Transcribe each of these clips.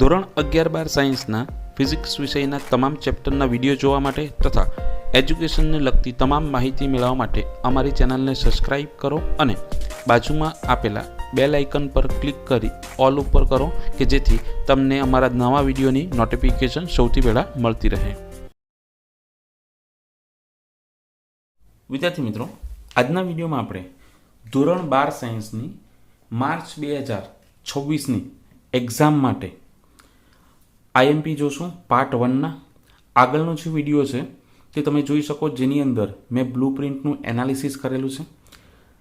ધોરણ 11-12 સાયન્સના ફિઝિક્સ વિષયના તમામ ચેપ્ટરના વિડીયો જોવા માટે તથા એજ્યુકેશનને લગતી તમામ માહિતી મેળવવા માટે અમારી ચેનલને સબસ્ક્રાઇબ કરો અને બાજુમાં આપેલા બેલ આઇકન પર ક્લિક કરી ઓલ ઉપર કરો કે જેથી તમને અમારા નવા વિડીયોની નોટિફિકેશન સૌથી પહેલાં મળતી રહે. વિદ્યાર્થી મિત્રો, આજના વિડીયોમાં આપણે ધોરણ 12 સાયન્સની માર્ચ 2026ની એક્ઝામ માટે આઈએમપી જોશું. પાર્ટ 1ના આગળનો જે વિડીયો છે તે તમે જોઈ શકો, જેની અંદર મેં બ્લુ પ્રિન્ટનું એનાલિસિસ કરેલું છે.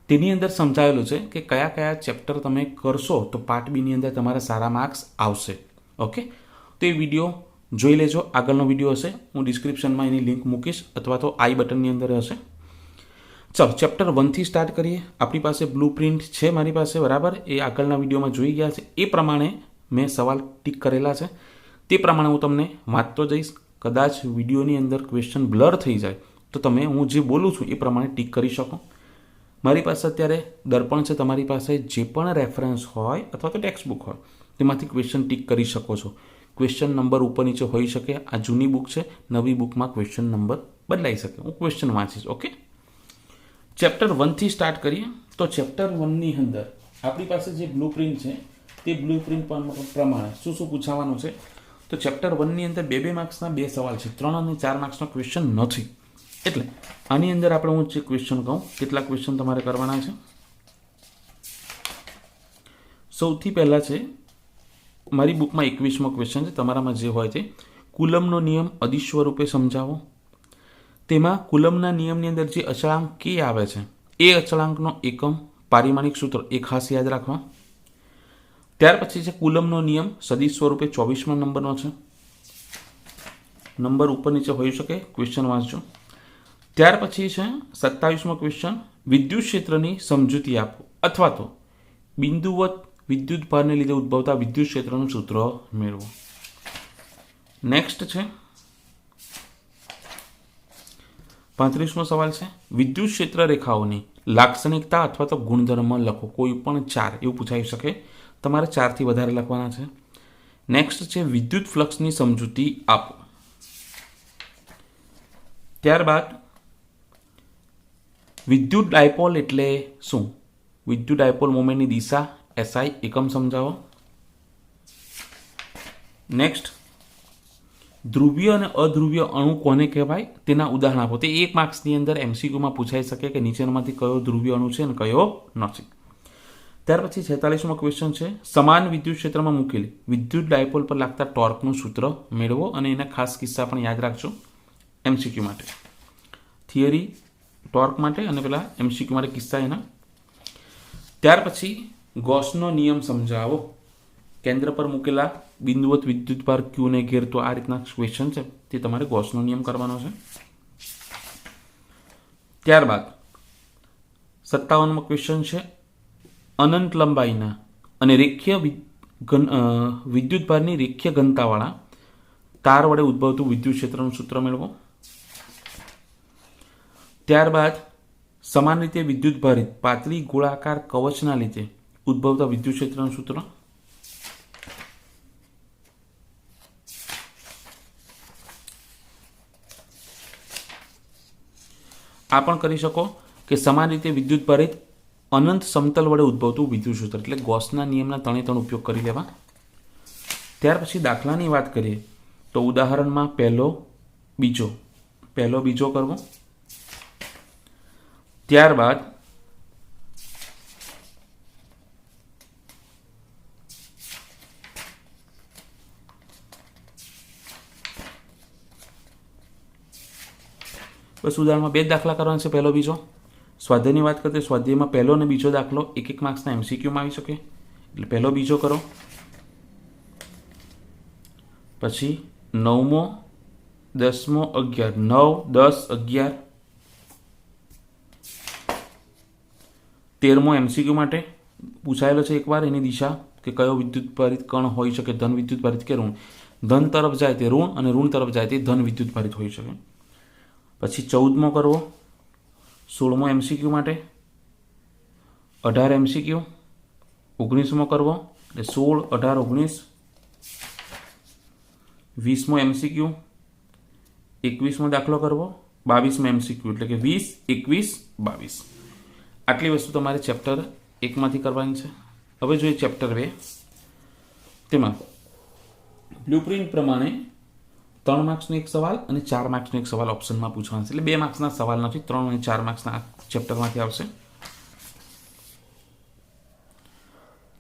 તેની અંદર સમજાવેલું છે કે કયા કયા ચેપ્ટર તમે કરશો તો પાર્ટ બીની અંદર તમારા સારા માર્ક્સ આવશે. ઓકે, તો એ વિડીયો જોઈ લેજો. આગળનો વિડીયો હશે, હું ડિસ્ક્રિપ્શનમાં એની લિંક મૂકીશ અથવા તો આઈ બટનની અંદર હશે. ચલો, ચેપ્ટર 1થી સ્ટાર્ટ કરીએ. આપણી પાસે બ્લુ પ્રિન્ટ છે મારી પાસે, બરાબર. એ આગળના વિડીયોમાં જોઈ ગયા છે. એ પ્રમાણે મેં સવાલ ટીક કરેલા છે, તે પ્રમાણે હું તમને વાંચતો જઈશ. કદાચ વિડીયોની અંદર ક્વેશ્ચન બ્લર થઈ જાય તો તમે હું જે બોલું છું એ પ્રમાણે ટીક કરી શકો. મારી પાસે અત્યારે દર્પણ છે. તમારી પાસે જે પણ રેફરન્સ હોય અથવા તો ટેક્સ્ટ બુક હોય તેમાંથી ક્વેશ્ચન ટીક કરી શકો છો. ક્વેશ્ચન નંબર ઉપર નીચે હોઈ શકે. આ જૂની બુક છે, નવી બુકમાં ક્વેશ્ચન નંબર બદલાઈ શકે. હું ક્વેશ્ચન વાંચીશ. ઓકે, ચેપ્ટર 1થી સ્ટાર્ટ કરીએ. તો ચેપ્ટર 1ની અંદર આપણી પાસે જે બ્લુ પ્રિન્ટ છે તે બ્લુ પ્રિન્ટ પ્રમાણે શું શું પૂછાવાનું છે. તો ચેપ્ટર 1ની અંદર 2 માર્ક્સના 2 સવાલ છે, 3 અને 4 માર્ક્સનો ક્વેશ્ચન નથી. એટલે આની અંદર આપણે હું જે ક્વેશ્ચન કહું કેટલા ક્વેશ્ચન તમારે કરવાના છે. સૌથી પહેલા છે મારી બુકમાં 21મો ક્વેશ્ચન છે. તમારામાં જે હોય તે કુલમનો નિયમ અદિશ સ્વરૂપે સમજાવો. તેમાં કુલમના નિયમની અંદર જે અચળાંક કે આવે છે એ અચળાંકનો એકમ પારિમાણિક સૂત્ર એ ખાસ યાદ રાખવા. ત્યાર પછી છે કુલમનો નિયમ સદિશ સ્વરૂપે 24મા નંબરનો છે. નંબર ઉપર નીચે હોઈ શકે, ક્વેશ્ચન વાંચજો. ત્યાર પછી છે 27મો ક્વેશ્ચન, વિદ્યુત ક્ષેત્રની સમજૂતી આપો અથવા તો બિંદુવત વિદ્યુત ભારને લીધે ઉદ્ભવતા વિદ્યુત ક્ષેત્રનું સૂત્ર મેળવો. નેક્સ્ટ છે 35મો સવાલ છે, વિદ્યુત ક્ષેત્ર રેખાઓની લાક્ષણિકતા અથવા તો ગુણધર્મ લખો. કોઈ પણ 4 એવું પૂછાઈ શકે. તમારે 4થી વધારે લખવાના છે. નેક્સ્ટ છે વિદ્યુત ફ્લક્સની સમજૂતી આપો. ત્યારબાદ વિદ્યુત ડાયપોલ એટલે શું, વિદ્યુત ડાયપોલ મોમેન્ટની દિશા એસઆઈ એકમ સમજાવો. નેક્સ્ટ ધ્રુવીય અને અધ્રુવીય અણુ કોને કહેવાય તેના ઉદાહરણ આપો. તે 1 માર્ક્સની અંદર એમસીક્યુમાં પૂછાઈ શકે કે નીચેનામાંથી કયો ધ્રુવીય અણુ છે અને કયો નથી. ત્યાર પછી 46મો ક્વેશ્ચન છે, સમાન વિદ્યુત ક્ષેત્રમાં મૂકેલી વિદ્યુત ડાયપોલ પર લાગતા ટોર્કનું સૂત્ર મેળવો. અને એના ખાસ કિસ્સા પણ યાદ રાખજો એમસીક્યુ માટે. થિયરી ટોર્ક માટે અને પેલા એમસીક્યુ માટે કિસ્સા એના. ત્યાર પછી ગોસનો નિયમ સમજાવો. કેન્દ્ર પર મૂકેલા બિંદુવત વિદ્યુતભાર ક્યુને ઘેરતો આ રીતના ક્વેશ્ચન છે, તે તમારે ગોસનો નિયમ કરવાનો છે. ત્યારબાદ 57મો ક્વેશ્ચન છે, અનંત લંબાઈના અને રેખીય વિદ્યુતભારની રેખીય ઘનતાવાળા તાર વડે ઉદ્ભવતું વિદ્યુત ક્ષેત્રનું સૂત્ર મેળવો. ત્યારબાદ સમાન રીતે વિદ્યુત ભારિત પાતળી ગોળાકાર કવચના લીધે ઉદ્ભવતા વિદ્યુત ક્ષેત્રનું સૂત્ર. આ પણ કરી શકો કે સમાન રીતે વિદ્યુત ભારિત અનંત સમતલ વડે ઉદ્ભવતું વિદ્યુત સૂત્ર, એટલે ગોસના નિયમના 3 ઉપયોગ કરી લેવા. ત્યાર પછી દાખલાની વાત કરીએ તો ઉદાહરણમાં પહેલો બીજો કરવો. ત્યારબાદ બસ ઉદાહરણમાં 2 દાખલા કરવાના છે, પહેલો બીજો. સ્વાધ્યાયની વાત કરીએ, સ્વાધ્યાયમાં પહેલો અને બીજો દાખલો 1 માર્ક્સના એમસીક્યુમાં આવી શકે. એટલે પહેલો બીજો કરો. પછી 9મો 10મો 11 9 10 11 13મો એમસીક્યુ માટે પૂછાયેલો છે એકવાર. એની દિશા કે કયો વિદ્યુત ભારિત કણ હોઈ શકે, ધન વિદ્યુત ભારિત કે ઋણ. ધન તરફ જાય તે ઋણ અને ઋણ તરફ જાય તે ધન વિદ્યુત ભારિત હોઈ શકે. પછી 14મો કરવો. 16મો એમસીક્યુ માટે 18 એમસીક્યુ. 19મો કરવો એટલે 16 18 19 20મો MCQ, 21મો દાખલો કરવો, 22મો MCQ, એટલે કે 20, 21, 22. આટલી વસ્તુ તમારે ચેપ્ટર 1માંથી કરવાની છે. હવે જોઈએ ચેપ્ટર 2. તેમાં બ્લુપ્રિન્ટ પ્રમાણે 3 માર્ક્સનો એક સવાલ અને 4 માર્ક્સનો એક સવાલ ઓપ્શનમાં પૂછવાનો છે. એટલે 2 માર્ક્સના સવાલ નથી, 3 અને 4 માર્ક્સના ચેપ્ટરમાંથી આવશે.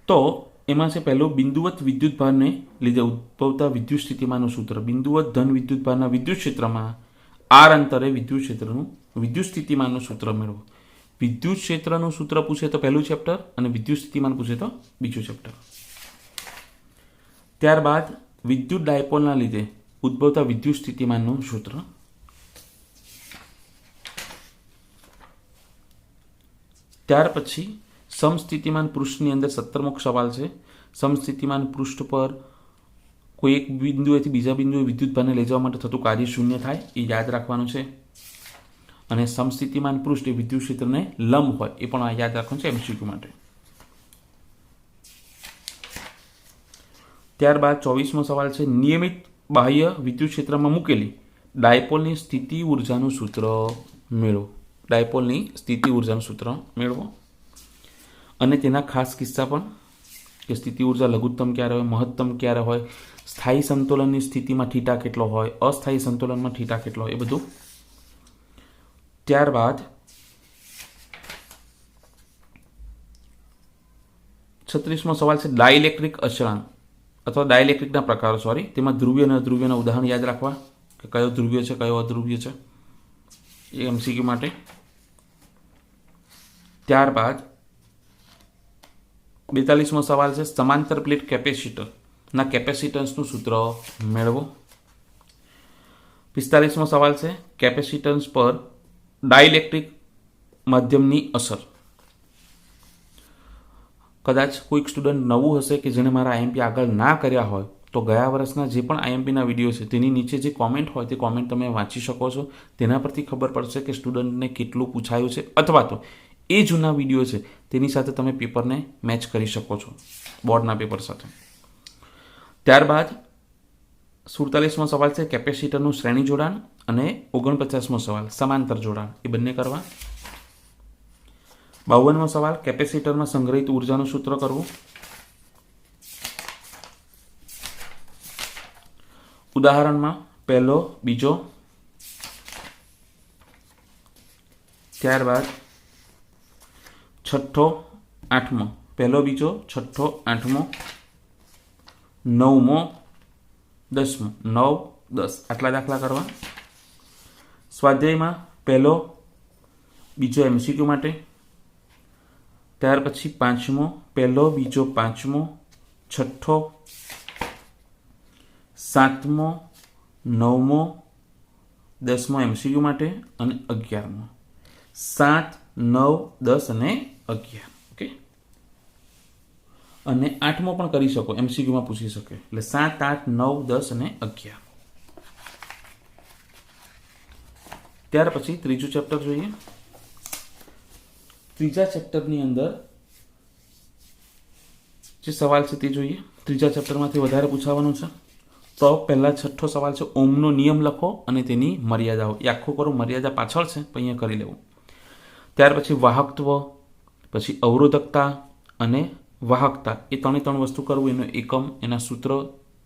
તો એમાં છે પહેલું, બિંદુવત વિદ્યુતભારને લીધે ઉદ્ભવતા વિદ્યુત સ્થિતિમાનનું સૂત્ર. બિંદુવત ધન વિદ્યુતભારના વિદ્યુત ક્ષેત્રમાં r અંતરે વિદ્યુત ક્ષેત્રનું વિદ્યુત સ્થિતિમાનનું સૂત્ર મેળવો. વિદ્યુત ક્ષેત્રનું સૂત્ર પૂછે તો પહેલું ચેપ્ટર અને વિદ્યુત સ્થિતિમાન પૂછે તો બીજું ચેપ્ટર. ત્યારબાદ વિદ્યુત ડાયપોલના લીધે ઉદ્ભવતા વિદ્યુત સ્થિતિમાનનું સૂત્ર. ત્યાર પછી સમસ્થિતિમાન પૃષ્ઠની અંદર 17મો સવાલ છે. સમસ્થિતિમાન પૃષ્ઠ પર કોઈ એક બિંદુએથી બીજા બિંદુએ વિદ્યુતભારને લઈ જવા માટે થતું કાર્ય શૂન્ય થાય, એ યાદ રાખવાનું છે. અને સમસ્થિતિમાન પૃષ્ઠ એ વિદ્યુત ક્ષેત્રને લંબ હોય, એ પણ યાદ રાખવાનું છે MCQ માટે. ત્યારબાદ 24મો સવાલ છે, નિયમિત બાહ્ય વિદ્યુત ક્ષેત્રમાં મૂકેલી ડાયપોલની સ્થિતિ ઉર્જાનું સૂત્ર મેળવો. ડાયપોલની સ્થિતિ ઉર્જાનું સૂત્ર મેળવો અને તેના ખાસ કિસ્સા પણ, કે સ્થિતિ ઉર્જા લઘુત્તમ ક્યારે હોય, મહત્તમ ક્યારે હોય, સ્થાયી સંતુલનની સ્થિતિમાં થીટા કેટલો હોય, અસ્થાયી સંતુલનમાં થીટા કેટલો હોય, એ બધું. ત્યારબાદ 36મો સવાલ છે, ડાઇલેક્ટ્રિક અચળાંક અથવા ડાઇલેક્ટ્રિકના પ્રકારો, તેમાં ધ્રુવ્ય અને અધ્રુવ્યના ઉદાહરણ યાદ રાખવા, કે કયો ધ્રુવ્ય છે, કયો અધ્રુવ્ય છે, એ MCQ માટે. ત્યારબાદ 42મો સવાલ છે, સમાંતર પ્લેટ કેપેસિટરના કેપેસિટન્સનું સૂત્ર મેળવો. 45મો સવાલ છે, કેપેસિટન્સ પર ડાઇલેક્ટ્રિક માધ્યમની અસર. કદાચ કોઈક સ્ટુડન્ટ નવું હશે કે જેણે મારા IMP આગળ ના કર્યા હોય, તો ગયા વર્ષના જે પણ IMPના વિડીયો છે તેની નીચે જે કોમેન્ટ હોય તે કોમેન્ટ તમે વાંચી શકો છો. તેના પરથી ખબર પડશે કે સ્ટુડન્ટને કેટલું પૂછાયું છે, અથવા તો એ જૂના વિડીયો છે તેની સાથે તમે પેપરને મેચ કરી શકો છો બોર્ડના પેપર સાથે. ત્યારબાદ 47મો સવાલ છે, કેપેસિટરનું શ્રેણી જોડાણ, અને 49મો સવાલ સમાંતર જોડાણ, એ બંને કરવા. 52મો સવાલ, કેપેસિટરમાં સંગ્રહિત ઉર્જાનું સૂત્ર કરવું. ઉદાહરણમાં પહેલો, બીજો. ત્યારબાદ 6ઠ્ઠો, 8મો. પહેલો, બીજો, 6ઠ્ઠો, 8મો, 9મો, 10મો. 9, 10 આટલા દાખલા કરવા. સ્વાધ્યાયમાં પહેલો, બીજો MCQ માટે. ત્યાર પછી 5મો, પહેલો, બીજો, 5મો, 6ઠ્ઠો, 7મો, 9મો, 10મો MCQ માટે, અને 11મો. 7, 9, 10 અને 11. ઓકે. અને 8મો પણ કરી શકો, MCQમાં પૂછી શકે. એટલે 7, 8, 9, 10 અને 11. ત્યાર પછી ત્રીજું ચેપ્ટર જોઈએ. ત્રીજા ચેપ્ટરની અંદર જે સવાલ છે તે જોઈએ. ત્રીજા ચેપ્ટરમાંથી વધારે પૂછાવાનું છે. તો પહેલા 6ઠ્ઠો સવાલ છે, ઓમનો નિયમ લખો અને તેની મર્યાદાઓ. એ આખું કરો, મર્યાદા પાછળ છે, પણ અહીંયા કરી લેવું. ત્યાર પછી વાહકત્વ, પછી અવરોધકતા અને વાહકતા, એ 3 વસ્તુ કરવું. એનો એકમ, એના સૂત્ર,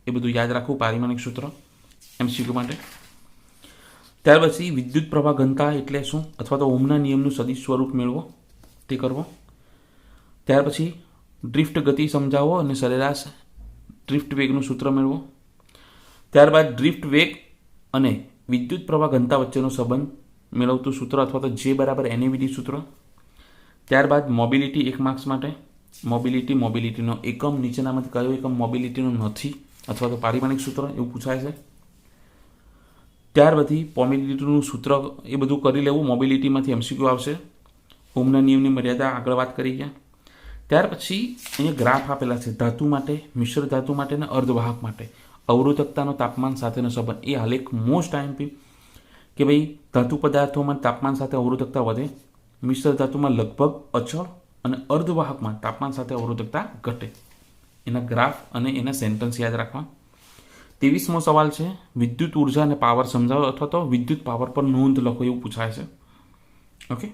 એ બધું યાદ રાખવું, પારિમાણિક સૂત્ર MCQ માટે. ત્યાર પછી વિદ્યુત પ્રવાહ ઘનતા એટલે શું, અથવા તો ઓમના નિયમનું સદિશ સ્વરૂપ મેળવો, તે કરવો. ત્યાર પછી ડ્રિફ્ટ ગતિ સમજાવો અને સરેરાશ ડ્રિફ્ટ વેગનું સૂત્ર મેળવો. ત્યારબાદ ડ્રિફ્ટ વેગ અને વિદ્યુત પ્રવાહ ઘનતા વચ્ચેનો સંબંધ મેળવતું સૂત્ર, અથવા તો J = NAVD સૂત્ર. ત્યારબાદ મોબિલિટી 1 માર્ક્સ માટે. મોબિલિટીનો એકમ, નીચેનામાંથી કયો એકમ મોબિલિટીનો નથી, અથવા તો પારિમાણિક સૂત્ર, એવું પૂછાય છે. ત્યાર પછી મોબિલિટીનું સૂત્ર, એ બધું કરી લેવું. મોબિલિટીમાંથી MCQ આવશે. ઓમના નિયમની મર્યાદા આગળ વાત કરી ગયા. ત્યાર પછી અહીંયા ગ્રાફ આપેલા છે, ધાતુ માટે, મિશ્ર ધાતુ માટે અને અર્ધવાહક માટે. અવરોધકતાનો તાપમાન સાથેનો સંબંધ, એ હાલ એક મોસ્ટ IMP, કે ભાઈ ધાતુ પદાર્થોમાં તાપમાન સાથે અવરોધકતા વધે, મિશ્ર ધાતુમાં લગભગ અચળ, અને અર્ધવાહકમાં તાપમાન સાથે અવરોધકતા ઘટે. એના ગ્રાફ અને એના સેન્ટન્સ યાદ રાખવા. 23મો સવાલ છે વિદ્યુત ઉર્જા અને પાવર સમજાવો અથવા તો વિદ્યુત પાવર પર નોંધ લખો એવું પૂછાય છે. ઓકે,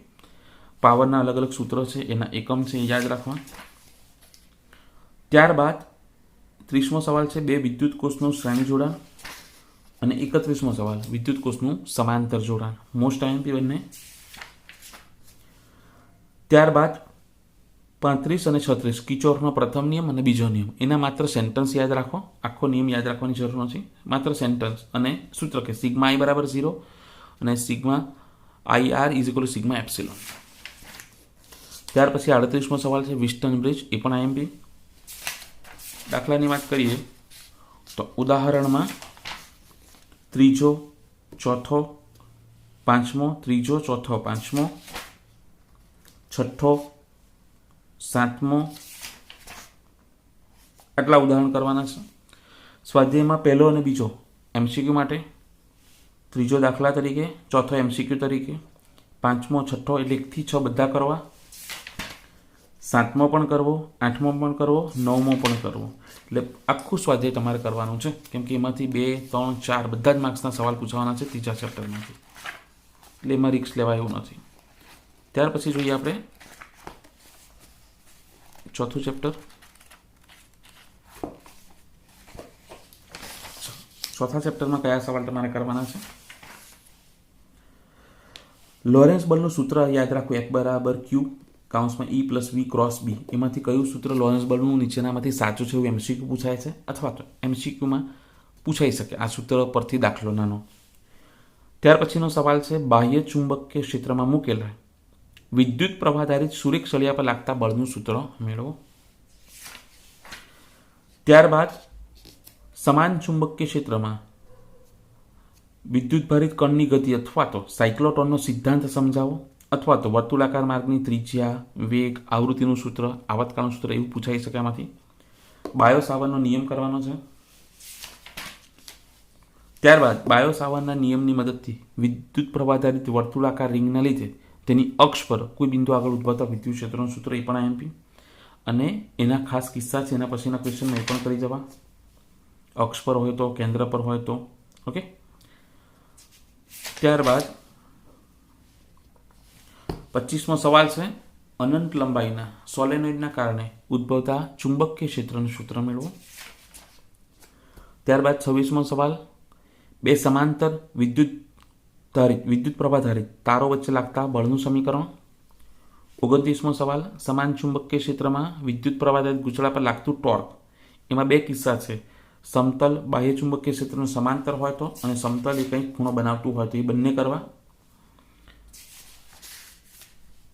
પાવરના અલગ અલગ સૂત્રો છે, એના એકમ છે, એ યાદ રાખવા. ત્યારબાદ 30મો સવાલ છે બે વિદ્યુત કોષનું શ્રેણી જોડાણ અને 31મો સવાલ વિદ્યુત કોષનું સમાંતર જોડાણ. મોસ્ટ આઈએમપી બંને. ત્યારબાદ 35 અને 36 કિચોરનો પ્રથમ નિયમ અને બીજો નિયમ. એના માત્ર સેન્ટન્સ યાદ રાખો, આખો નિયમ યાદ રાખવાની જરૂર નથી, માત્ર સેન્ટન્સ અને સૂત્ર કે સિગ્મા આઈ બરાબર 0 અને sigma I R is equal to sigma epsilon. ત્યાર પછી 38મો સવાલ છે વિસ્ટન બ્રિજ, એ પણ આઈએમપી. દાખલાની વાત કરીએ તો ઉદાહરણમાં ત્રીજો, ચોથો, પાંચમો, ત્રીજો, ચોથો, પાંચમો, છઠ્ઠો, સાતમો, આટલા ઉદાહરણ કરવાના છે. સ્વાધ્યાયમાં પહેલો અને બીજો એમસીક્યુ માટે, ત્રીજો દાખલા તરીકે, ચોથો એમસીક્યુ તરીકે, પાંચમો, છઠ્ઠો એટલે 1 થી 6 બધા કરવા, સાતમો પણ કરવો, આઠમો પણ કરવો, નવમો પણ કરવો. એટલે આખું સ્વાધ્યાય તમારે કરવાનું છે, કેમ કે એમાંથી 2, 3, 4 બધા જ માર્ક્સના સવાલ પૂછવાના છે ત્રીજા ચેપ્ટરમાંથી, એટલે એમાં રિસ્ક લેવા એવું નથી. ત્યાર પછી જોઈએ આપણે ચોથું ચેપ્ટર. ચોથા ચેપ્ટરમાં કયા સવાલ તમારે કરવાના છે? લોરેન્સ બળનું સૂત્ર યાદ રાખો, F બરાબર Q કાઉન્સમાં E plus V cross B. એમાંથી કયું સૂત્ર લોરેન્સ બળનું નીચેનામાંથી સાચું છે એવું એમસીક્યુ પૂછાય છે, અથવા તો એમસીક્યુમાં પૂછાઈ શકે આ સૂત્ર પરથી દાખલો નાનો. ત્યાર પછીનો સવાલ છે બાહ્ય ચુંબકીય ક્ષેત્રમાં મૂકેલા વિદ્યુત પ્રવાહ આધારિત સુરેખ સળિયા પર લાગતા બળનું સૂત્ર મેળવો. ત્યારબાદ સમાન ચુંબકીય ક્ષેત્રમાં વિદ્યુત ભારિત કણની ગતિ અથવા તો સાયક્લોટ્રોનનો સિદ્ધાંત સમજાવો, અથવા તો વર્તુળાકાર માર્ગની ત્રિજ્યા, વેગ, આવૃત્તિનું સૂત્ર, આવર્તકાળનું સૂત્ર એવું પૂછાઈ શકે આમાંથી. બાયો સાવરનો નિયમ કરવાનો છે. ત્યારબાદ બાયો સાવરના નિયમની મદદથી વિદ્યુત પ્રવાહ આધારિત વર્તુળાકાર રિંગના લીધે તેની અક્ષ પર કોઈ બિંદુ આગળ ઉદ્ભવતા વિદ્યુત ક્ષેત્રનું સૂત્ર એ પણ આઈએમપી, અને એના ખાસ કિસ્સા છે, એના પછીના ક્વેશ્ચનમાં એ પણ કરી જવા. અક્ષ પર હોય તો, કેન્દ્ર પર હોય તો. ઓકે. ત્યારબાદ 25મો સવાલ છે અનંત લંબાઈના સોલેનોઇડના કારણે ઉદ્ભવતા ચુંબકીય ક્ષેત્રનું સૂત્ર મેળવો. ત્યારબાદ 26મો સવાલ બે સમાંતર વિદ્યુત પ્રવાહધારિત તારો વચ્ચે લાગતા બળનું સમીકરણ. 29મો સવાલ સમાન ચુંબકીય ક્ષેત્રમાં વિદ્યુત પ્રવાહધારિત ગૂંચળા પર લાગતું ટોર્ક. એમાં બે કિસ્સા છે, સમતલ બાહ્ય ચુંબકીય ક્ષેત્રનું સમાંતર હોય તો, અને સમતલ એ કંઈક ખૂણો બનાવતું હોય તો, એ બંને કરવા.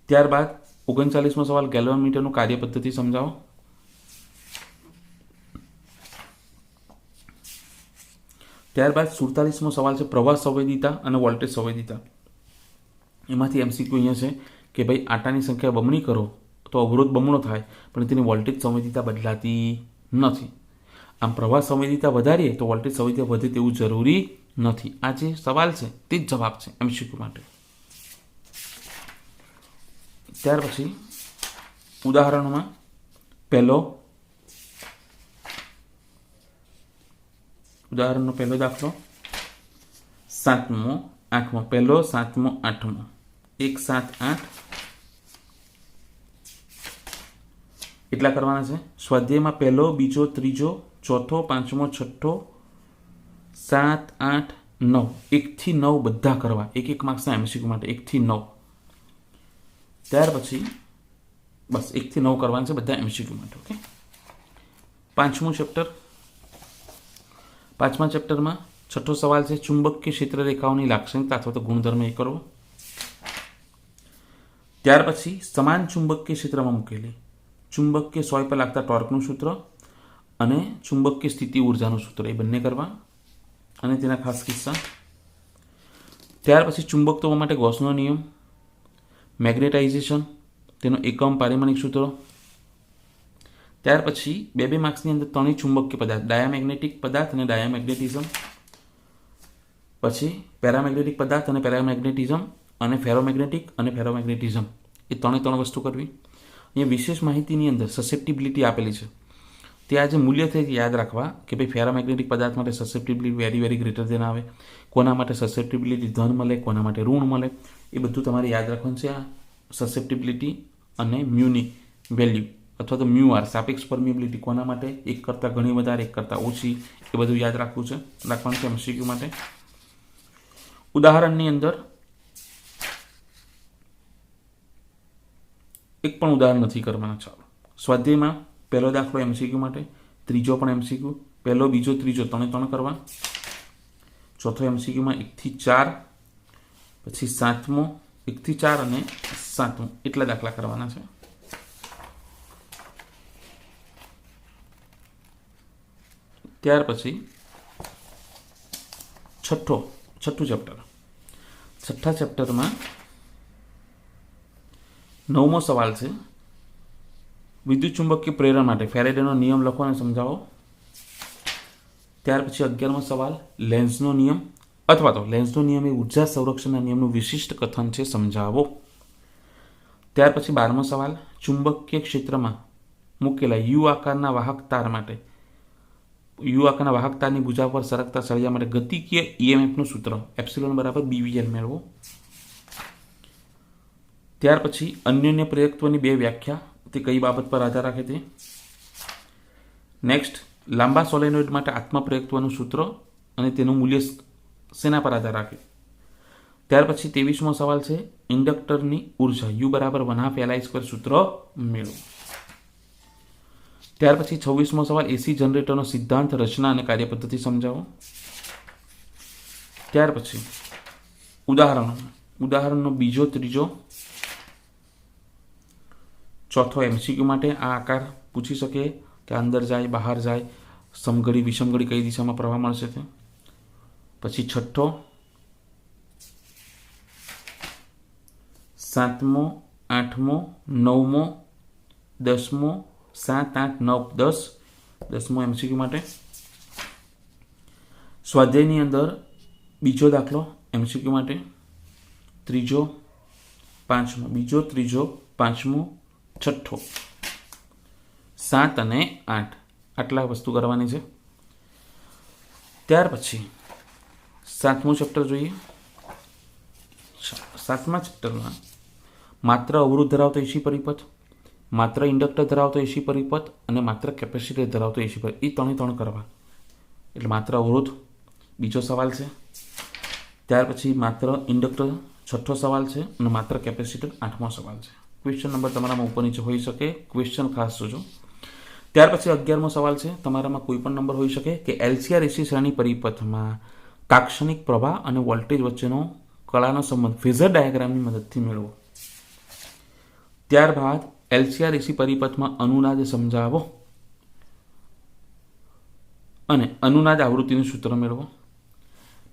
ત્યારબાદ 39મો સવાલ ગેલ્વાનોમીટરનું કાર્ય પદ્ધતિ સમજાવો. ત્યારબાદ 47મો સવાલ છે પ્રવાહ સંવેદિતા અને વોલ્ટેજ સંવેદિતા. એમાંથી એમસીક્યુ અહીંયા છે કે ભાઈ આટાની સંખ્યા બમણી કરો તો અવરોધ બમણો થાય, પણ તેની વોલ્ટેજ સંવેદિતા બદલાતી નથી. આમ પ્રવાહ સંવેદિતા વધારીએ તો વોલ્ટેજ સંવેદિતા વધે તેવું જરૂરી નથી. આ જે સવાલ છે તે જ જવાબ છે એમસીક્યુ માટે. ત્યાર પછી ઉદાહરણોમાં ઉદાહરણનો પહેલો દાખલો 7મો, 8મો. પહેલો, 7મો, 8મો. 1, 7, 8 એટલા કરવાના છે. સ્વાધ્યાયમાં પહેલો, બીજો, ત્રીજો, ચોથો, પાંચમો, છઠ્ઠો, 7, 8, 9 1 થી 9 બધા કરવા, એક માર્ક્સના એમસીક્યુ માટે 1 થી 9. ત્યાર પછી બસ 1 થી 9 કરવાના છે બધા એમસીક્યુ માટે. ઓકે. પાંચમું ચેપ્ટર. પાંચમા ચેપ્ટરમાં છઠ્ઠો સવાલ છે ચુંબકીય ક્ષેત્ર રેખાઓની લાક્ષણિકતા અથવા તો ગુણધર્મ એ કરવો. ત્યાર પછી સમાન ચુંબકીય ક્ષેત્રમાં મૂકેલી ચુંબકીય સોય પર લાગતા ટોર્કનું સૂત્ર અને ચુંબકીય સ્થિતિ ઉર્જાનું સૂત્ર એ બંને કરવા, અને તેના ખાસ કિસ્સા. ત્યાર પછી ચુંબકત્વ માટે ગૌસનો નિયમ, મેગ્નેટાઇઝેશન, તેનો એકમ પારિમાણિક સૂત્રો. ત્યાર પછી બે માર્ક્સની અંદર ત્રણેય ચુંબકીય પદાર્થ, ડાયામેગ્નેટિક પદાર્થ અને ડાયામેગ્નેટિઝમ, પછી પેરામેગ્નેટિક પદાર્થ અને પેરામેગ્નેટિઝમ, અને ફેરોમેગ્નેટિક અને ફેરોમેગ્નેટિઝમ. એ ત્રણે ત્રણ વસ્તુ કરવી. અહીંયા વિશેષ માહિતીની અંદર સસેપ્ટિબિલિટી આપેલી છે, તે આ જે મૂલ્ય છે યાદ રાખવા કે ભાઈ ફેરામેગ્નેટિક પદાર્થ માટે susceptibility very very greater than આવે, કોના માટે સસેપ્ટિબિલિટી ધન મળે, કોના માટે ઋણ મળે, એ બધું તમારે યાદ રાખવાનું છે. આ સસેપ્ટિબિલિટી અને મ્યુની વેલ્યુ અથવા તો મ્યુ આર સાપેક્ષ પરમિએબિલિટી કોના માટે, એક કરતાં ઘણી વધારે, એક કરતાં ઓછી, એ બધું યાદ રાખવાનું છે એમસીક્યુ માટે. ઉદાહરણની અંદર એક પણ ઉદાહરણ નથી કરવાના. ચાલો સ્વાધ્યાયમાં પહેલો દાખલો એમસીક્યુ માટે, ત્રીજો પણ એમસીક્યુ, પહેલો બીજો ત્રીજો ત્રણે કરવા, ચોથો એમસીક્યુમાં 1 થી 4, પછી સાતમો 1 થી 4 અને સાતમો, એટલા દાખલા કરવાના છે. ત્યાર પછી છઠ્ઠું ચેપ્ટર. છઠ્ઠા ચેપ્ટરમાં 9મો સવાલ છે વિદ્યુત ચુંબકીય પ્રેરણ માટે ફેરેડેનો નિયમ લખો અને સમજાવો. ત્યાર પછી 11મો સવાલ લેન્ઝનો નિયમ અથવા તો લેન્ઝનો નિયમ એ ઉર્જા સંરક્ષણના નિયમનું વિશિષ્ટ કથન છે, સમજાવો. ત્યાર પછી 12મો સવાલ ચુંબકીય ક્ષેત્રમાં મૂકેલા યુ આકારના વાહક તાર માટે યુ આકારના વાહક તારની ભુજા પર સરકતા સળિયા માટે ગતિકીય ઈએમએફનું સૂત્ર એપ્સિલોન બરાબર BVL મેળવો. ત્યાર પછી અન્યોન્ય પ્રેરકત્વની બે વ્યાખ્યા, તે કઈ બાબત પર આધાર રાખે તે. નેક્સ્ટ લાંબા સોલેનોઇડ માટે આત્મપ્રેરકત્વનું સૂત્ર અને તેનું મૂલ્ય શેના પર આધાર રાખે. ત્યાર પછી 23મો સવાલ છે ઇન્ડક્ટરની ઉર્જા U બરાબર 1/2 Li² સૂત્ર મેળવો. ત્યાર પછી 26મો સવાલ એસી જનરેટરનો સિદ્ધાંત, રચના અને કાર્યપદ્ધતિ સમજાવો. ત્યાર પછી ઉદાહરણનો બીજો ત્રીજો ચોથો એમસીક્યુ માટે આ આકાર પૂછી શકે કે અંદર જાય બહાર જાય, સમઘડી વિષમઘડી કઈ દિશામાં પ્રવાહ મળશે તે. પછી છઠ્ઠો, સાતમો, આઠમો, નવમો, 10મો, 7, 8, 9, 10 10મો એમસીક્યુ માટે. સ્વાધ્યાયની અંદર બીજો દાખલો એમસીક્યુ માટે, ત્રીજો, પાંચમો, બીજો, ત્રીજો, પાંચમો, છઠ્ઠો, 7 અને 8 આટલા વસ્તુ કરવાની છે. ત્યાર પછી 7મું ચેપ્ટર જોઈએ. 7મા ચેપ્ટરમાં માત્ર અવરોધ ધરાવતો એસી પરિપથ, માત્ર ઇન્ડક્ટર ધરાવતો એસી પરિપથ અને માત્ર કેપેસિટર ધરાવતો એસી પરિપથ, એ ત્રણ કરવા. એટલે માત્ર અવરોધ બીજો સવાલ છે, ત્યાર પછી માત્ર ઇન્ડક્ટર છઠ્ઠો સવાલ છે અને માત્ર કેપેસિટર 8મો સવાલ છે. ક્વેશ્ચન નંબર તમારામાં ઉપર નીચે હોઈ શકે, ક્વેશ્ચન ખાસ જોજો. ત્યાર પછી 11મો સવાલ છે, તમારામાં કોઈ પણ નંબર હોઈ શકે કે LCR AC શ્રેણી પરિપથમાં તાક્ષણિક પ્રવાહ અને વોલ્ટેજ વચ્ચેનો કળાનો સંબંધ ફેઝર ડાયાગ્રામની મદદથી મેળવો. ત્યારબાદ LCR AC પરિપથમાં અનુનાદ સમજાવો અને અનુનાદ આવૃત્તિનું સૂત્ર મેળવો.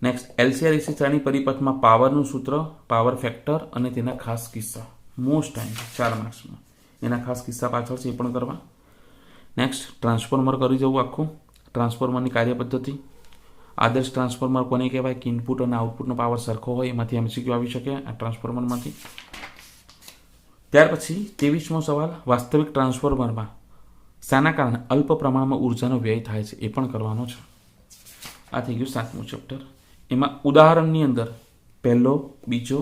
નેક્સ્ટ LCR AC શ્રેણી પરિપથમાં પાવરનું સૂત્ર, પાવર ફેક્ટર અને તેના ખાસ કિસ્સા, મોસ્ટ ટાઈમ 4 માર્ક્સમાં એના ખાસ કિસ્સા પાછળ છે, એ પણ કરવા. નેક્સ્ટ ટ્રાન્સફોર્મર કરી જવું આખું, ટ્રાન્સફોર્મરની કાર્યપદ્ધતિ, આદર્શ ટ્રાન્સફોર્મર કોને કહેવાય કે ઇનપુટ અને આઉટપુટનો પાવર સરખો હોય, એમાંથી એમસીક્યુ આવી શકે આ ટ્રાન્સફોર્મરમાંથી. ત્યાર પછી 23મો સવાલ વાસ્તવિક ટ્રાન્સફોર્મરમાં શાના કારણે અલ્પ પ્રમાણમાં ઉર્જાનો વ્યય થાય છે, એ પણ કરવાનો છે. આ થઈ ગયું 7મું ચેપ્ટર. એમાં ઉદાહરણની અંદર પહેલો, બીજો,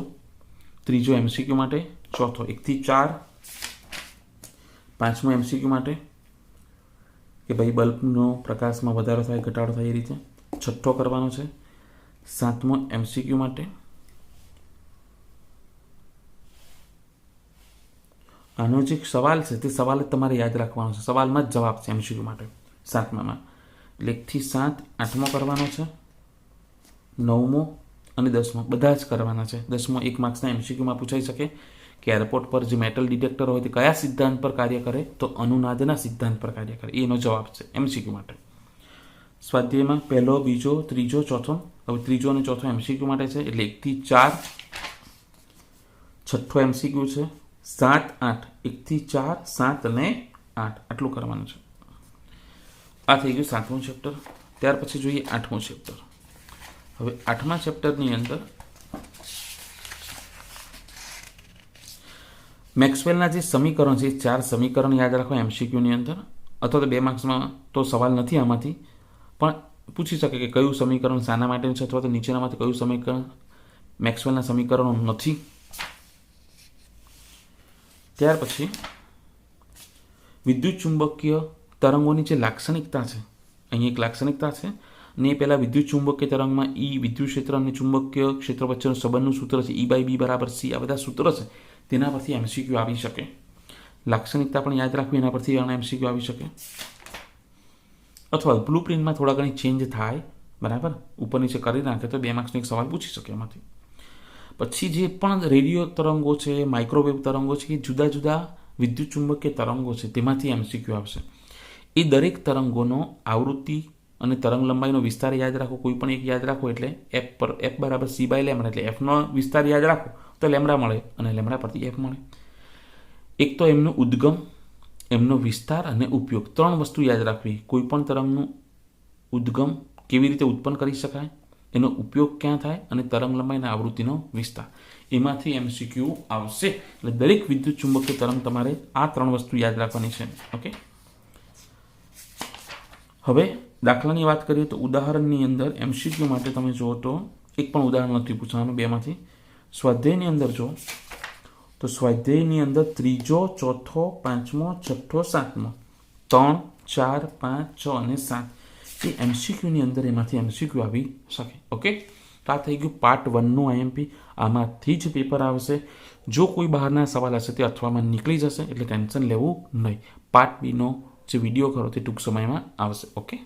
ત્રીજો એમસીક્યુ માટે, ચોથો 1 થી 4, પાંચમો એમસીક્યુ માટે કે ભાઈ બલ્બનો પ્રકાશમાં વધારો થાય ઘટાડો થાય એ રીતે, છઠ્ઠો કરવાનો છે, સાતમો એમસીક્યુ માટે, આનો જે સવાલ છે તે સવાલ જ તમારે યાદ રાખવાનો છે, સવાલમાં જ જવાબ છે એમસીક્યુ માટે 7મામાં. એટલે 1 થી 7 8મો કરવાનો છે, 9મો અને 10મો બધા જ કરવાના છે. 10મો 1 માર્ક્સના એમસીક્યુમાં પૂછાઈ શકે કે એરપોર્ટ પર જે મેટલ ડિટેક્ટર હોય તે કયા સિદ્ધાંત પર કાર્ય કરે, તો અનુનાદના સિદ્ધાંત પર કાર્ય કરે, એનો જવાબ છે એમસીક્યુ માટે. સ્વાધ્યાયમાં પહેલો, બીજો, ત્રીજો, ચોથો, હવે ત્રીજો અને ચોથો એમસીક્યુ માટે છે, એટલે 1 થી 4, છઠ્ઠો એમસીક્યુ છે 7, 8, 1 થી 4, 7 અને 8 આટલું કરવાનું છે. આ થઈ ગયું 7મું ચેપ્ટર. ત્યાર પછી જોઈએ 8મું ચેપ્ટર. હવે 8મા ચેપ્ટરની અંદર મેક્સવેલના જે સમીકરણ છે, 4 સમીકરણ યાદ રાખો એમસીક્યુની અંદર, અથવા તો 2 માર્ક્સમાં તો સવાલ નથી આમાંથી, પણ પૂછી શકે કે કયું સમીકરણ શાના માટેનું છે, અથવા તો નીચેનામાંથી કયું સમીકરણ મેક્સવેલના સમીકરણો નથી. ત્યાર પછી વિદ્યુત ચુંબકીય તરંગોની જે લાક્ષણિકતા છે, અહીં એક લાક્ષણિકતા છે, ને એ પહેલાં વિદ્યુત ચુંબકીય તરંગમાં ઈ વિદ્યુત ક્ષેત્ર અને ચુંબકીય ક્ષેત્ર વચ્ચેનું સંબંધનું સૂત્ર છે E/B = C. આ બધા સૂત્ર છે, તેના પરથી MCQ આવી શકે. લાક્ષણિકતા પણ યાદ રાખવી, એના પરથી MCQ આવી શકે. અથવા બ્લુ પ્રિન્ટમાં થોડા ઘણી ચેન્જ થાય, બરાબર, ઉપર નીચે કરી નાખે તો 2 માર્ક્સનો એક સવાલ પૂછી શકે એમાંથી. પછી જે પણ રેડિયો તરંગો છે, માઇક્રોવેવ તરંગો છે, એ જુદા જુદા વિદ્યુત ચુંબકીય તરંગો છે, તેમાંથી MCQ આવશે. એ દરેક તરંગોનો આવૃત્તિ અને તરંગ લંબાઈનો વિસ્તાર યાદ રાખો, કોઈ પણ એક યાદ રાખો એટલે F = C/λ, એટલે Fનો વિસ્તાર યાદ રાખો તો લેમડા મળે, અને લેમડા પરથી F મળે. એક તો એમનો ઉદ્ગમ, એમનો વિસ્તાર અને ઉપયોગ, 3 વસ્તુ યાદ રાખવી. કોઈ પણ તરંગનું ઉદ્ગમ કેવી રીતે ઉત્પન્ન કરી શકાય, એનો ઉપયોગ ક્યાં થાય, અને તરંગ લંબાઈના આવૃત્તિનો વિસ્તાર, એમાંથી MCQ આવશે. એટલે દરેક વિદ્યુત ચુંબકીય તરંગ તમારે આ 3 વસ્તુ યાદ રાખવાની છે. ઓકે, હવે દાખલાની વાત કરીએ તો ઉદાહરણની અંદર MCQ માટે તમે જુઓ તો એક પણ ઉદાહરણ નથી પૂછવાનું 2માંથી. સ્વાધ્યાયની અંદર જો તો સ્વાધ્યાયની અંદર 3જો, 4થો, 5મો, 6થો, 7મો, 3, 4, 5, 6 અને 7 એ MCQની અંદર એમાંથી MCQ આવી શકે. ઓકે, તો આ થઈ ગયું પાર્ટ 1નું IMP. આમાંથી જ પેપર આવશે. જો કોઈ બહારના સવાલ હશે તે અથવામાં નીકળી જશે, એટલે ટેન્શન લેવું નહીં. પાર્ટ 2નો જે વિડીયો ખરો તે ટૂંક સમયમાં આવશે. ઓકે.